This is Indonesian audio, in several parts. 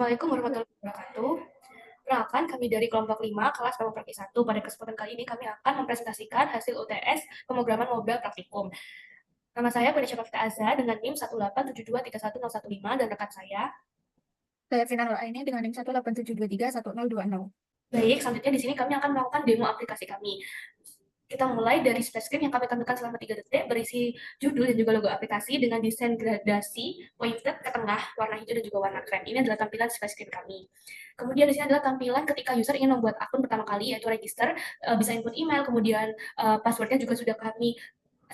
Assalamualaikum warahmatullahi wabarakatuh. Perkenalkan, kami dari kelompok 5, kelas Praktik 1. Pada kesempatan kali ini kami akan mempresentasikan hasil UTS pemrograman mobil praktikum. Nama saya Felicia Novita Azza dengan NIM 187231015 dan rekan saya. Saya Vina Nur Aini dengan NIM 187231020. Baik, selanjutnya di sini kami akan melakukan demo aplikasi kami. Kita mulai dari split screen yang kami tampilkan selama 3 detik, berisi judul dan juga logo aplikasi dengan desain gradasi pointed ke tengah, warna hijau dan juga warna krem. Ini adalah tampilan split screen kami. Kemudian di sini adalah tampilan ketika user ingin membuat akun pertama kali, yaitu register, bisa input email, kemudian passwordnya juga sudah kami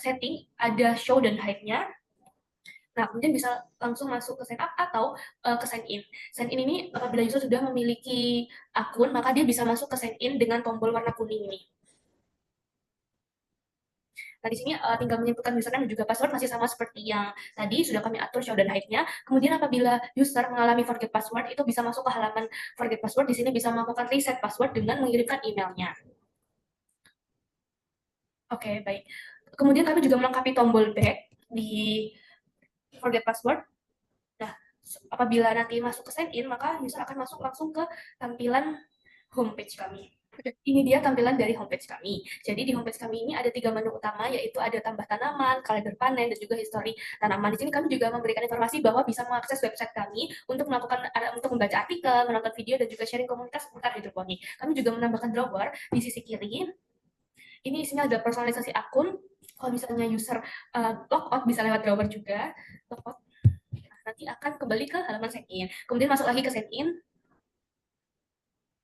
setting, ada show dan hide-nya. Nah, kemudian bisa langsung masuk ke sign up atau ke sign in. Sign in ini apabila user sudah memiliki akun, maka dia bisa masuk ke sign in dengan tombol warna kuning ini. Nah, di sini tinggal menyebutkan username dan juga password masih sama seperti yang tadi sudah kami atur show dan hide-nya. Kemudian apabila user mengalami forget password, itu bisa masuk ke halaman forget password. Di sini bisa melakukan reset password dengan mengirimkan emailnya. Oke, baik. Kemudian kami juga melengkapi tombol back di forget password. Nah, apabila nanti masuk ke sign in, maka user akan masuk langsung ke tampilan homepage kami. Ini dia tampilan dari homepage kami. Jadi di homepage kami ini ada 3 menu utama, yaitu ada tambah tanaman, kalender panen, dan juga history tanaman. Di sini kami juga memberikan informasi bahwa bisa mengakses website kami untuk melakukan untuk membaca artikel, menonton video, dan juga sharing komunitas seputar hidroponik. Kami juga menambahkan drawer di sisi kiri. Ini isinya ada personalisasi akun. Kalau misalnya user logout bisa lewat drawer juga. Logout nanti akan kembali ke halaman sign in. Kemudian masuk lagi ke sign in.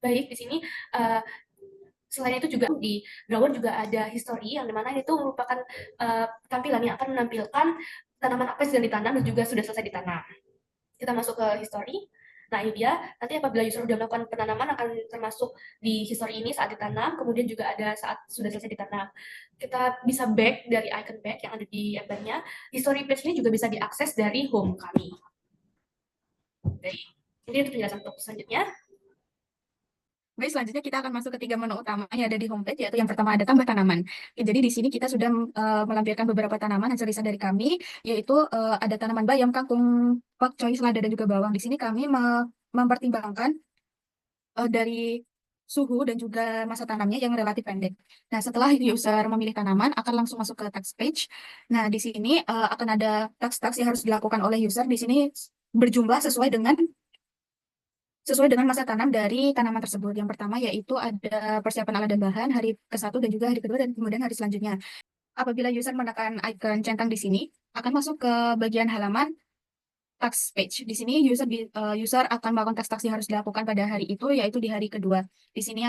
Baik, di sini selain itu juga di drawer juga ada history yang dimana itu merupakan tampilan yang akan menampilkan tanaman apa yang sedang ditanam dan juga sudah selesai ditanam. Kita masuk ke history. Nah, ini dia. Nanti apabila user sudah melakukan penanaman akan termasuk di history ini saat ditanam, kemudian juga ada saat sudah selesai ditanam. Kita bisa back dari icon back yang ada di ember-nya. History page ini juga bisa diakses dari home kami. Baik. Ini untuk penjelasan untuk selanjutnya. Baik, selanjutnya kita akan masuk ke 3 menu utama yang ada di homepage, yaitu yang pertama ada tambah tanaman. Jadi di sini kita sudah melampirkan beberapa tanaman hasil riset dari kami, yaitu ada tanaman bayam, kangkung, pakcoy, selada, dan juga bawang. Di sini kami mempertimbangkan dari suhu dan juga masa tanamnya yang relatif pendek. Nah, setelah user memilih tanaman, akan langsung masuk ke text page. Nah, di sini akan ada task-task yang harus dilakukan oleh user. Di sini berjumlah sesuai dengan masa tanam dari tanaman tersebut. Yang pertama yaitu ada persiapan alat dan bahan hari ke-1 dan juga hari kedua dan kemudian hari selanjutnya. Apabila user menekan icon centang di sini, akan masuk ke bagian halaman task page. Di sini user akan melakukan task-task yang harus dilakukan pada hari itu, yaitu di hari kedua. Di sini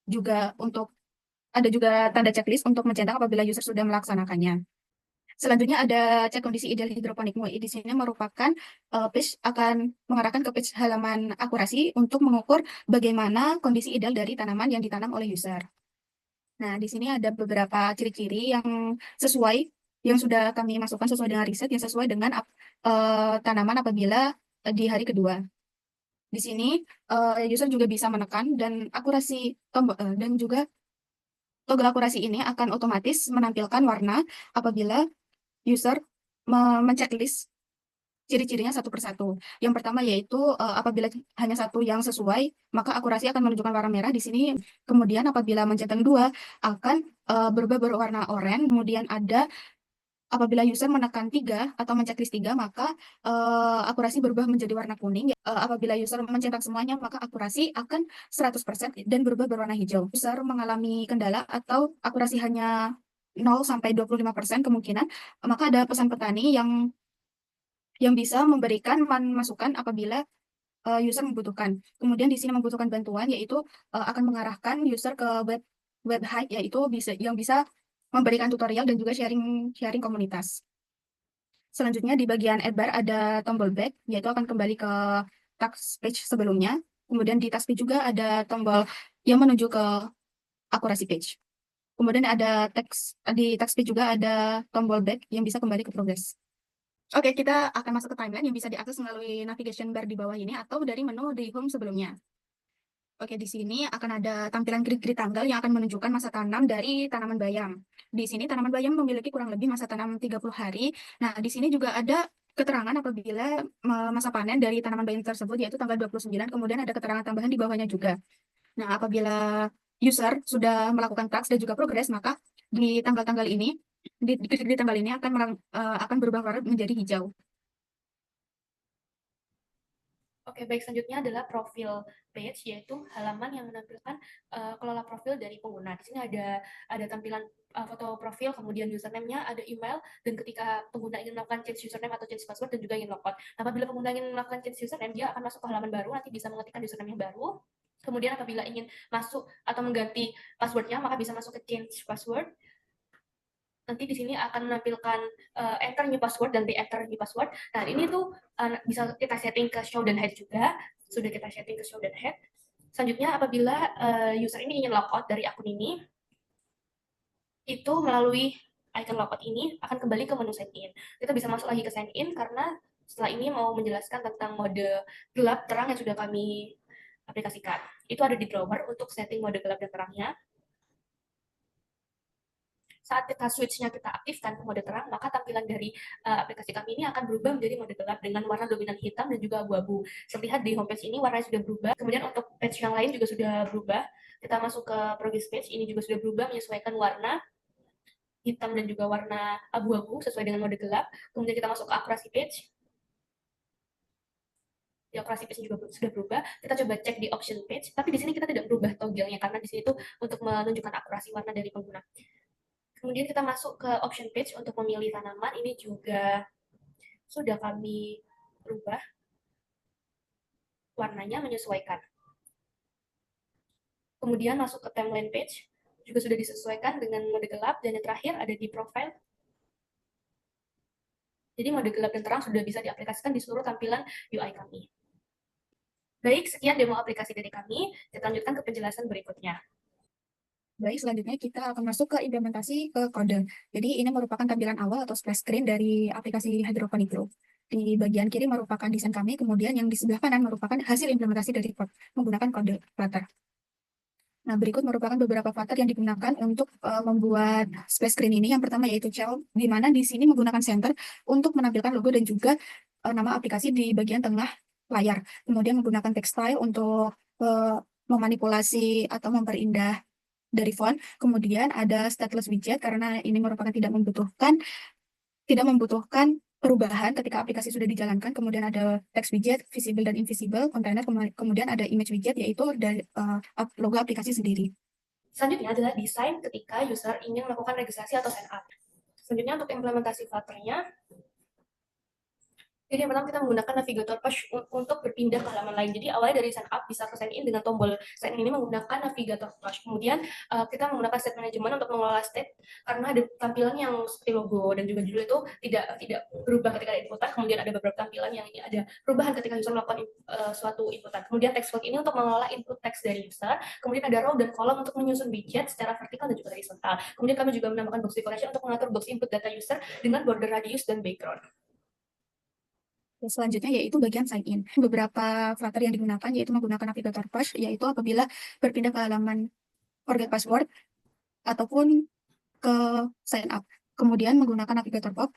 juga ada juga tanda checklist untuk mencetak apabila user sudah melaksanakannya. Selanjutnya ada cek kondisi ideal hidroponikmu. Di sini merupakan page akan mengarahkan ke page halaman akurasi untuk mengukur bagaimana kondisi ideal dari tanaman yang ditanam oleh user. Nah, di sini ada beberapa ciri-ciri sesuai yang sudah kami masukkan sesuai dengan riset yang sesuai dengan tanaman apabila di hari kedua. Di sini user juga bisa menekan dan akurasi tombol dan juga toggle akurasi ini akan otomatis menampilkan warna apabila user menceklis ciri-cirinya satu persatu. Yang pertama yaitu apabila hanya satu yang sesuai, maka akurasi akan menunjukkan warna merah di sini. Kemudian apabila mencentang dua akan berubah berwarna oranye. Kemudian apabila user menekan 3 atau menceklis 3, maka akurasi berubah menjadi warna kuning. Apabila user mencentang semuanya, maka akurasi akan 100% dan berubah berwarna hijau. User mengalami kendala atau akurasi hanya 0 sampai 25% kemungkinan, maka ada pesan petani yang bisa memberikan masukan apabila user membutuhkan. Kemudian di sini membutuhkan bantuan yaitu akan mengarahkan user ke web hide yaitu yang bisa memberikan tutorial dan juga sharing sharing komunitas. Selanjutnya di bagian addbar ada tombol back yaitu akan kembali ke task page sebelumnya. Kemudian di task page juga ada tombol yang menuju ke akurasi page. Kemudian di task page juga ada tombol back yang bisa kembali ke progress. Oke, kita akan masuk ke timeline yang bisa diakses melalui navigation bar di bawah ini atau dari menu di home sebelumnya. Oke, di sini akan ada tampilan grid-grid tanggal yang akan menunjukkan masa tanam dari tanaman bayam. Di sini tanaman bayam memiliki kurang lebih masa tanam 30 hari. Nah, di sini juga ada keterangan apabila masa panen dari tanaman bayam tersebut yaitu tanggal 29, kemudian ada keterangan tambahan di bawahnya juga. Nah, apabila user sudah melakukan task dan juga progres, maka di tanggal-tanggal ini, di tanggal ini akan berubah warna menjadi hijau. Oke, baik, selanjutnya adalah profil page, yaitu halaman yang menampilkan kelola profil dari pengguna. Di sini ada tampilan foto profil, kemudian username-nya, ada email, dan ketika pengguna ingin melakukan change username atau change password, dan juga ingin logout. Nah, apabila pengguna ingin melakukan change username, dia akan masuk ke halaman baru, nanti bisa mengetikkan username yang baru. Kemudian apabila ingin masuk atau mengganti passwordnya, maka bisa masuk ke change password. Nanti di sini akan menampilkan enter new password dan re-enter new password. Nah, ini tuh bisa kita setting ke show dan hide juga. Sudah kita setting ke show dan hide. Selanjutnya, apabila user ini ingin logout dari akun ini, itu melalui icon logout ini akan kembali ke menu sign in. Kita bisa masuk lagi ke sign in karena setelah ini mau menjelaskan tentang mode gelap terang yang sudah kami aplikasikan. Itu ada di drawer untuk setting mode gelap dan terangnya. Saat kita switch-nya kita aktifkan ke mode terang, maka tampilan dari aplikasi kami ini akan berubah menjadi mode gelap dengan warna dominan hitam dan juga abu-abu. Terlihat di homepage ini warnanya sudah berubah. Kemudian untuk page yang lain juga sudah berubah. Kita masuk ke progress page, ini juga sudah berubah menyesuaikan warna hitam dan juga warna abu-abu sesuai dengan mode gelap. Kemudian kita masuk ke akurasi page. Di akurasi page juga sudah berubah. Kita coba cek di option page, tapi di sini kita tidak berubah toggle-nya karena di sini itu untuk menunjukkan akurasi warna dari pengguna. Kemudian kita masuk ke option page untuk memilih tanaman. Ini juga sudah kami rubah warnanya menyesuaikan. Kemudian masuk ke timeline page, juga sudah disesuaikan dengan mode gelap. Dan yang terakhir ada di profile. Jadi mode gelap dan terang sudah bisa diaplikasikan di seluruh tampilan UI kami. Baik, sekian demo aplikasi dari kami. Kita lanjutkan ke penjelasan berikutnya. Baik, selanjutnya kita akan masuk ke implementasi ke kode. Jadi ini merupakan tampilan awal atau splash screen dari aplikasi Hydroponic Grow. Di bagian kiri merupakan desain kami, kemudian yang di sebelah kanan merupakan hasil implementasi dari code menggunakan kode Flutter. Nah, berikut merupakan beberapa Flutter yang digunakan untuk membuat splash screen ini. Yang pertama yaitu Shell, di mana di sini menggunakan center untuk menampilkan logo dan juga nama aplikasi di bagian tengah layar. Kemudian menggunakan textile untuk memanipulasi atau memperindah dari font. Kemudian ada stateless widget karena ini merupakan tidak membutuhkan perubahan ketika aplikasi sudah dijalankan. Kemudian ada text widget, visible dan invisible, container, kemudian ada image widget yaitu dari logo aplikasi sendiri. Selanjutnya adalah desain ketika user ingin melakukan registrasi atau sign up. Selanjutnya untuk implementasi Flutter-nya, jadi yang pertama kita menggunakan navigator push untuk berpindah ke halaman lain. Jadi awalnya dari sign up bisa ke sign in dengan tombol sign in ini menggunakan navigator push. Kemudian kita menggunakan state management untuk mengelola state karena ada tampilan yang seperti logo dan juga judul itu tidak berubah ketika inputan. Kemudian ada beberapa tampilan yang ada perubahan ketika user melakukan suatu inputan. Kemudian text field ini untuk mengelola input text dari user. Kemudian ada row dan kolom untuk menyusun widget secara vertikal dan juga horizontal. Kemudian kami juga menambahkan box decoration untuk mengatur box input data user dengan border radius dan background. Selanjutnya yaitu bagian sign in. Beberapa Flutter yang digunakan yaitu menggunakan navigator push, yaitu apabila berpindah ke halaman forget password ataupun ke sign up. Kemudian menggunakan navigator pop.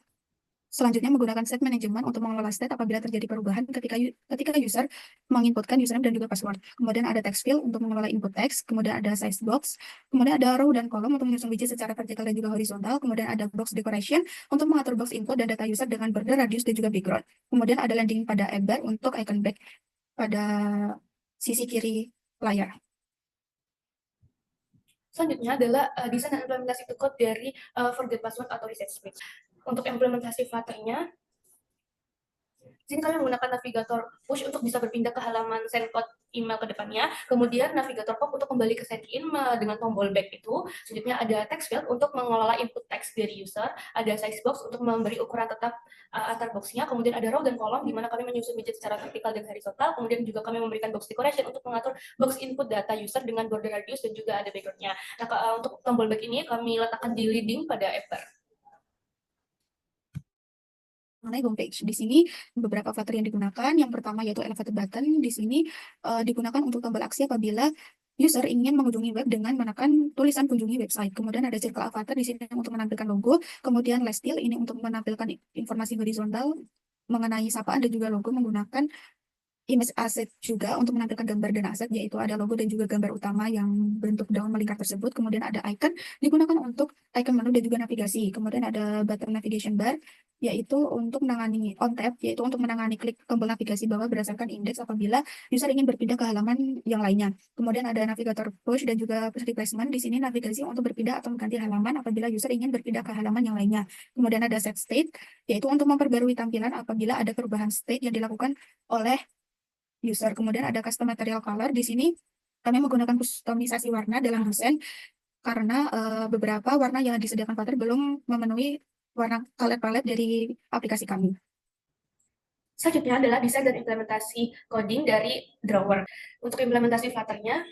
Selanjutnya menggunakan state management untuk mengelola state apabila terjadi perubahan ketika user menginputkan username dan juga password. Kemudian ada text field untuk mengelola input text. Kemudian ada size box. Kemudian ada row dan kolom untuk menyusun widget secara vertikal dan juga horizontal. Kemudian ada box decoration untuk mengatur box input dan data user dengan border, radius, dan juga background. Kemudian ada landing pada bar untuk icon back pada sisi kiri layar. Selanjutnya adalah desain dan implementasi code dari forget password atau reset switch. Untuk implementasi Flutter-nya, di sini kami menggunakan navigator push untuk bisa berpindah ke halaman send code email ke depannya. Kemudian navigator pop untuk kembali ke sign in dengan tombol back itu. Selanjutnya ada text field untuk mengelola input text dari user. Ada size box untuk memberi ukuran tetap antar boxnya. Kemudian ada row dan kolom di mana kami menyusun widget secara vertikal dan horizontal. Kemudian juga kami memberikan box decoration untuk mengatur box input data user dengan border radius dan juga ada backgroundnya. Nah, untuk tombol back ini kami letakkan di leading pada app bar. Mengenai homepage, di sini beberapa Flutter yang digunakan. Yang pertama yaitu elevator button. Di sini digunakan untuk tombol aksi apabila user ingin mengunjungi web dengan menekan tulisan kunjungi website. Kemudian ada circle avatar di sini untuk menampilkan logo. Kemudian last till ini untuk menampilkan informasi horizontal. mengenai sapaan dan juga logo menggunakan image asset juga untuk menampilkan gambar dan aset, yaitu ada logo dan juga gambar utama yang bentuk daun melingkar tersebut. Kemudian ada icon digunakan untuk icon menu dan juga navigasi. Kemudian ada button navigation bar, yaitu untuk menangani on tab, yaitu untuk menangani klik tombol navigasi bawah berdasarkan indeks apabila user ingin berpindah ke halaman yang lainnya. Kemudian ada navigator push dan juga push replacement. Di sini navigasi untuk berpindah atau mengganti halaman apabila user ingin berpindah ke halaman yang lainnya. Kemudian ada set state, yaitu untuk memperbarui tampilan apabila ada perubahan state yang dilakukan oleh user. Kemudian ada custom material color. Di sini kami menggunakan kustomisasi warna dalam desain karena beberapa warna yang disediakan Flutter belum memenuhi warna color palette dari aplikasi kami. Selanjutnya adalah desain dan implementasi coding dari drawer. Untuk implementasi Flutter-nya,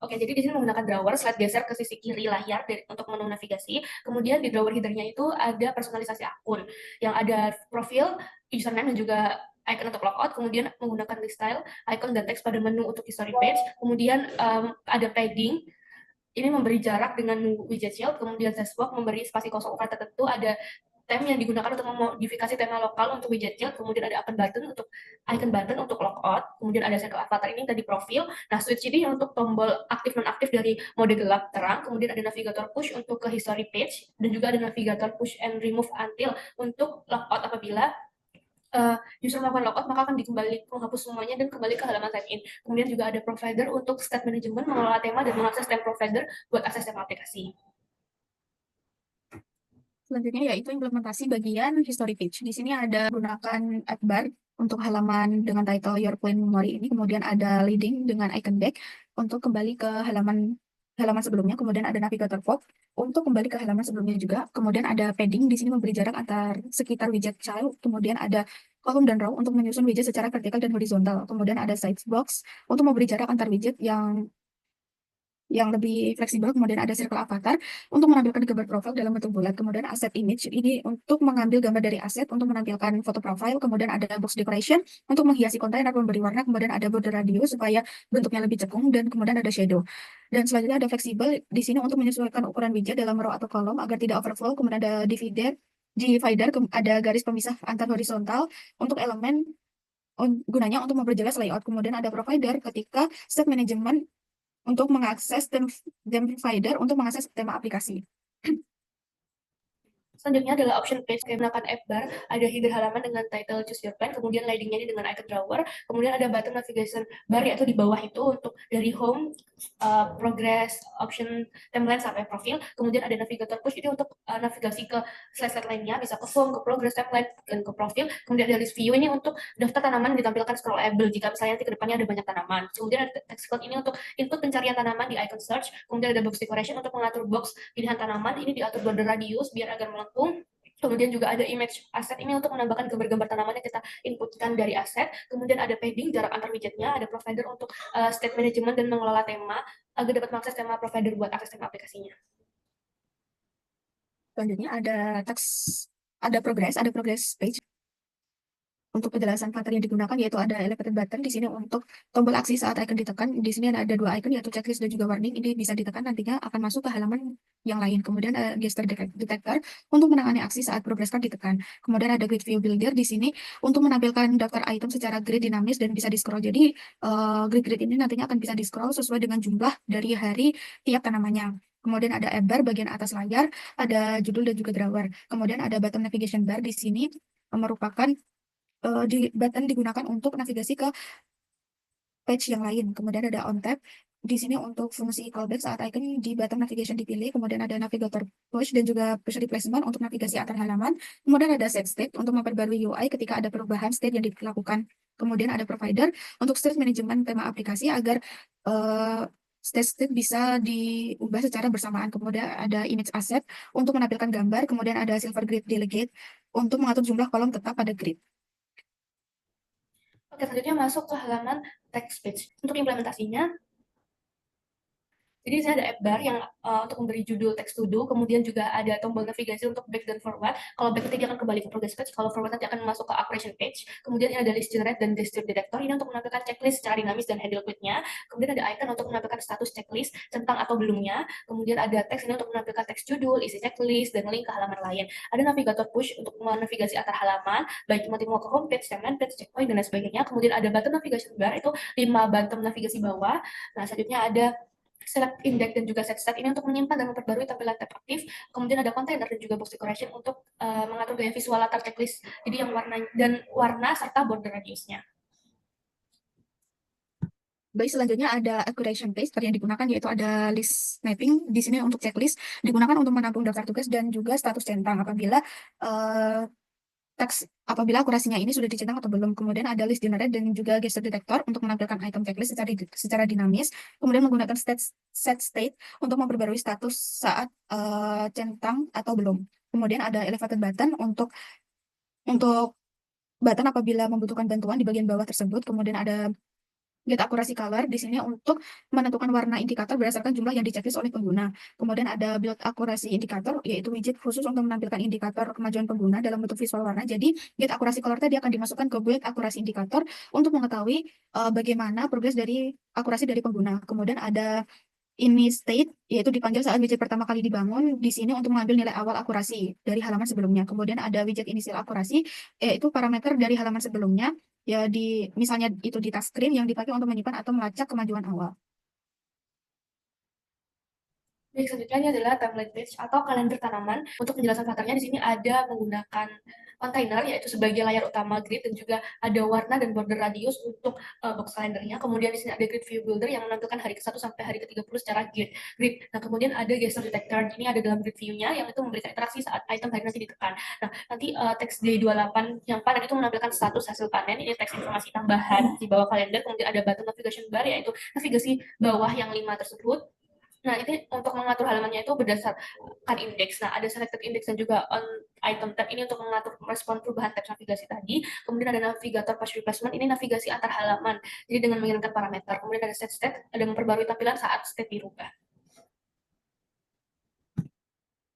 oke, jadi di sini menggunakan drawer, slide geser ke sisi kiri layar untuk menu navigasi. Kemudian di drawer header-nya itu ada personalisasi akun, yang ada profil, username, dan juga icon untuk logout, kemudian menggunakan list style, icon, dan teks pada menu untuk history page. Kemudian ada padding, ini memberi jarak dengan widget shield, kemudian dashboard memberi spasi kosong ukuran tertentu, ada tem yang digunakan untuk memodifikasi tema lokal untuk widget shield, kemudian ada icon button untuk logout, kemudian ada circle avatar ini tadi profil. Nah, switch ini untuk tombol aktif non-aktif dari mode gelap terang, kemudian ada navigator push untuk ke history page, dan juga ada navigator push and remove until untuk logout apabila user melakukan logout, maka akan menghapus semuanya dan kembali ke halaman sign in. Kemudian juga ada provider untuk state management, mengelola tema dan mengakses tem provider buat akses tema aplikasi. Selanjutnya yaitu implementasi bagian history page. Di sini ada gunakan add bar untuk halaman dengan title Your Plan Memory ini, kemudian ada leading dengan icon back untuk kembali ke halaman sebelumnya, kemudian ada navigator pop untuk kembali ke halaman sebelumnya juga, kemudian ada padding di sini memberi jarak antar sekitar widget child, kemudian ada kolom dan row untuk menyusun widget secara vertikal dan horizontal, kemudian ada size box untuk memberi jarak antar widget yang lebih fleksibel, kemudian ada circle avatar untuk menampilkan gambar profil dalam bentuk bulat, kemudian asset image ini untuk mengambil gambar dari aset untuk menampilkan foto profil, kemudian ada box decoration untuk menghiasi kontainer memberi warna, kemudian ada border radius supaya bentuknya lebih cekung, dan kemudian ada shadow. Dan selanjutnya ada fleksibel di sini untuk menyesuaikan ukuran widget dalam row atau kolom agar tidak overflow, kemudian ada divider, ada garis pemisah antar horizontal untuk elemen gunanya untuk memperjelas layout, kemudian ada provider ketika state management untuk mengakses dem provider untuk mengakses tema aplikasi. Selanjutnya adalah option page, menggunakan app bar, ada header halaman dengan title choose your plan, kemudian leadingnya ini dengan icon drawer, kemudian ada button navigation bar yaitu di bawah itu untuk dari home, progress, option, timeline sampai profil, kemudian ada navigator push ini untuk navigasi ke slide-slide lainnya, bisa ke home, ke progress, timeline, dan ke profil, kemudian ada list view ini untuk daftar tanaman ditampilkan scrollable jika misalnya nanti ke depannya ada banyak tanaman, kemudian ada text field ini untuk input pencarian tanaman di icon search, kemudian ada box decoration untuk mengatur box pilihan tanaman, ini diatur border radius biar agar melengkung. Kemudian juga ada image asset ini untuk menambahkan gambar-gambar tanaman yang kita inputkan dari aset. Kemudian ada padding, jarak antar widgetnya, ada provider untuk state management dan mengelola tema agar dapat mengakses tema provider buat akses tema aplikasinya. Selanjutnya ada progress page. Untuk penjelasan Flutter yang digunakan yaitu ada elevated button di sini untuk tombol aksi saat icon ditekan. Di sini ada dua icon yaitu checklist dan juga warning. Ini bisa ditekan nantinya akan masuk ke halaman yang lain. Kemudian ada gesture detector untuk menangani aksi saat progress bar ditekan. Kemudian ada grid view builder di sini untuk menampilkan daftar item secara grid dinamis dan bisa di-scroll. Jadi grid-grid ini nantinya akan bisa di-scroll sesuai dengan jumlah dari hari tiap tanamannya. Kemudian ada app bar bagian atas layar, ada judul dan juga drawer. Kemudian ada button navigation bar di sini merupakan button digunakan untuk navigasi ke page yang lain. Kemudian ada on tab di sini untuk fungsi callback saat icon di button navigation dipilih. Kemudian ada navigator push dan juga push replacement untuk navigasi antar halaman. Kemudian ada set state untuk memperbarui UI ketika ada perubahan state yang dilakukan. Kemudian ada provider untuk state management tema aplikasi agar state bisa diubah secara bersamaan. Kemudian ada image asset untuk menampilkan gambar. Kemudian ada silver grid delegate untuk mengatur jumlah kolom tetap pada grid. Oke, selanjutnya masuk ke halaman text page. Untuk implementasinya, Jadi di sini ada app bar yang untuk memberi judul text to do, kemudian juga ada tombol navigasi untuk back dan forward. Kalau back nanti dia akan kembali ke progress page, kalau forward nanti akan masuk ke operation page. Kemudian ini ada list generate dan gesture detector, ini untuk menampilkan checklist secara dinamis dan handle quicknya. Kemudian ada icon untuk menampilkan status checklist tentang atau belumnya. Kemudian ada text ini untuk menampilkan teks judul, isi checklist, dan link ke halaman lain. Ada navigator push untuk menavigasi antar halaman, baik mau ke homepage, timeline page, checkpoint, dan lain sebagainya. Kemudian ada button navigation bar, itu 5 button navigasi bawah. Nah, selanjutnya ada select index dan juga set state ini untuk menyimpan dan memperbarui tampilan tab aktif. Kemudian ada container dan juga box decoration untuk mengatur gaya visual latar checklist. Jadi yang warna serta border radiusnya. Baik, selanjutnya ada accuracy page yang digunakan yaitu ada list mapping. Di sini untuk checklist digunakan untuk menampung daftar tugas dan juga status centang apabila akurasinya ini sudah dicentang atau belum. Kemudian ada list generate dan juga gesture detector untuk menampilkan item checklist secara dinamis. Kemudian menggunakan set state untuk memperbarui status saat centang atau belum. Kemudian ada elevated button untuk button apabila membutuhkan bantuan di bagian bawah tersebut. Kemudian ada get accuracy color di sini untuk menentukan warna indikator berdasarkan jumlah yang diceklis oleh pengguna. Kemudian ada build accuracy indicator, yaitu widget khusus untuk menampilkan indikator kemajuan pengguna dalam bentuk visual warna. Jadi, get accuracy color tadi akan dimasukkan ke build accuracy indicator untuk mengetahui bagaimana progres dari akurasi dari pengguna. Kemudian ada ini state, yaitu dipanggil saat widget pertama kali dibangun, di sini untuk mengambil nilai awal akurasi dari halaman sebelumnya. Kemudian ada widget initial akurasi, yaitu parameter dari halaman sebelumnya, ya misalnya itu di task screen yang dipakai untuk menyimpan atau melacak kemajuan awal. Baik, selanjutnya ini adalah template page atau kalender tanaman. Untuk penjelasan patternnya di sini ada menggunakan container, yaitu sebagai layar utama grid, dan juga ada warna dan border radius untuk box kalendernya. Kemudian di sini ada grid view builder yang menampilkan hari ke-1 sampai hari ke-30 secara grid. Nah, kemudian ada gesture detector. Ini ada dalam grid view-nya yang itu memberikan interaksi saat item hari nanti ditekan. Nah, nanti teks D28 yang panen itu menampilkan status hasil panen. Ini teks informasi tambahan di bawah kalender. Kemudian ada button navigation bar, yaitu navigasi bawah yang 5 tersebut. Nah, ini untuk mengatur halamannya itu berdasarkan indeks. Nah, ada selected index dan juga on item tab ini untuk mengatur respon perubahan tab navigasi tadi. Kemudian ada navigator page replacement, ini navigasi antar halaman. Jadi dengan mengirimkan parameter. Kemudian ada set state, ada memperbarui tampilan saat state dirubah.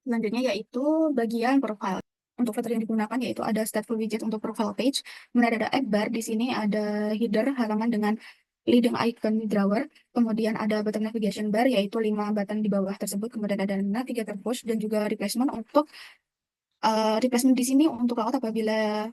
Selanjutnya yaitu bagian profile. Untuk fitur yang digunakan yaitu ada stateful widget untuk profile page. Kemudian ada app bar, di sini ada header halaman dengan leading icon drawer. Kemudian ada button navigation bar, yaitu 5 button di bawah tersebut. Kemudian ada navigator push dan juga replacement untuk replacement di sini untuk layout apabila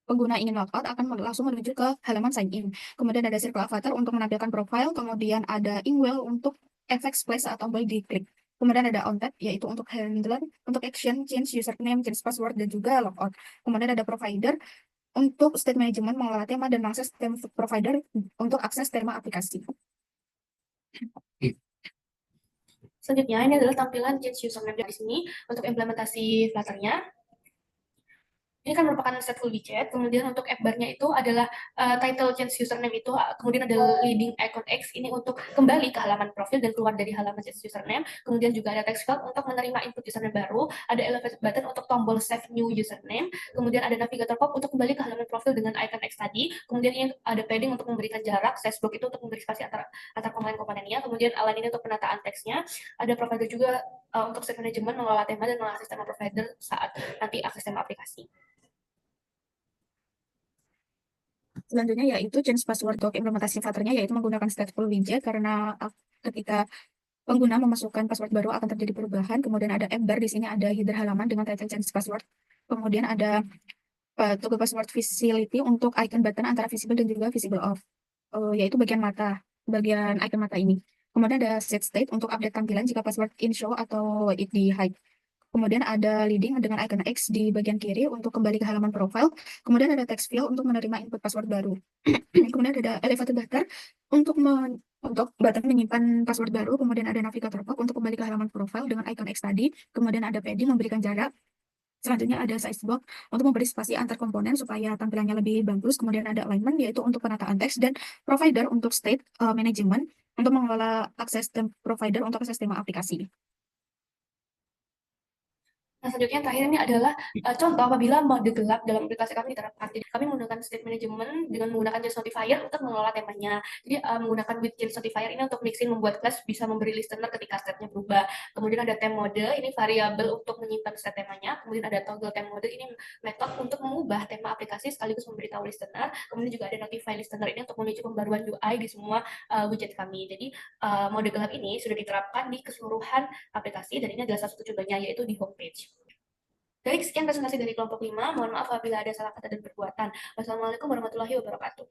pengguna ingin logout akan langsung menuju ke halaman sign in. Kemudian ada circle avatar untuk menampilkan profile. Kemudian ada inkwell untuk efek splash atau tombol diklik. Kemudian ada on tab, yaitu untuk handler, untuk action, change username, change password, dan juga logout. Kemudian ada provider untuk state management, mengelola tema, dan mengakses tema provider untuk akses tema aplikasi. Selanjutnya, ini adalah tampilan change username di sini untuk implementasi Flutter-nya. Ini kan merupakan stateful widget. Kemudian untuk app bar-nya itu adalah title change username itu, kemudian ada leading icon X ini untuk kembali ke halaman profil dan keluar dari halaman change username. Kemudian juga ada text field untuk menerima input username baru, ada elevated button untuk tombol save new username, kemudian ada navigator pop untuk kembali ke halaman profil dengan icon X tadi. Kemudian ini ada padding untuk memberikan jarak, size block itu untuk memberi spasi antar komponen-komponennya. Kemudian align ini untuk penataan teksnya. Ada provider juga untuk state management, mengelola tema dan mengakses tema provider saat nanti akses tema aplikasi. Selanjutnya yaitu change password untuk implementasi Flutter-nya, yaitu menggunakan stateful widget karena ketika pengguna memasukkan password baru akan terjadi perubahan. Kemudian ada app bar, di sini ada header halaman dengan title change password. Kemudian ada toggle password visibility untuk icon button antara visible dan juga visible off, yaitu bagian icon mata ini. Kemudian ada set state untuk update tampilan jika password in show atau it di hide. Kemudian ada leading dengan icon X di bagian kiri untuk kembali ke halaman profile. Kemudian ada text field untuk menerima input password baru. Kemudian ada elevator button untuk button menyimpan password baru. Kemudian ada navigator pop untuk kembali ke halaman profile dengan icon X tadi. Kemudian ada padding memberikan jarak. Selanjutnya ada size box untuk memberi spasi antar komponen supaya tampilannya lebih bagus. Kemudian ada alignment, yaitu untuk penataan teks, dan provider untuk state management untuk mengelola akses provider untuk akses tema aplikasi. Nah, selanjutnya yang terakhir ini adalah contoh apabila mode gelap dalam aplikasi kami diterapkan. Jadi, kami menggunakan state management dengan menggunakan change notifier untuk mengelola temanya. Jadi, menggunakan with change notifier ini untuk mixin membuat class bisa memberi listener ketika state-nya berubah. Kemudian ada theme mode, ini variabel untuk menyimpan state temanya. Kemudian ada toggle theme mode, ini metode untuk mengubah tema aplikasi sekaligus memberitahu listener. Kemudian juga ada notify listener ini untuk memicu pembaruan UI di semua widget kami. Jadi, mode gelap ini sudah diterapkan di keseluruhan aplikasi dan ini adalah salah satu contohnya yaitu di homepage. Baik, sekian presentasi dari kelompok 5. Mohon maaf apabila ada salah kata dan perbuatan. Wassalamualaikum warahmatullahi wabarakatuh.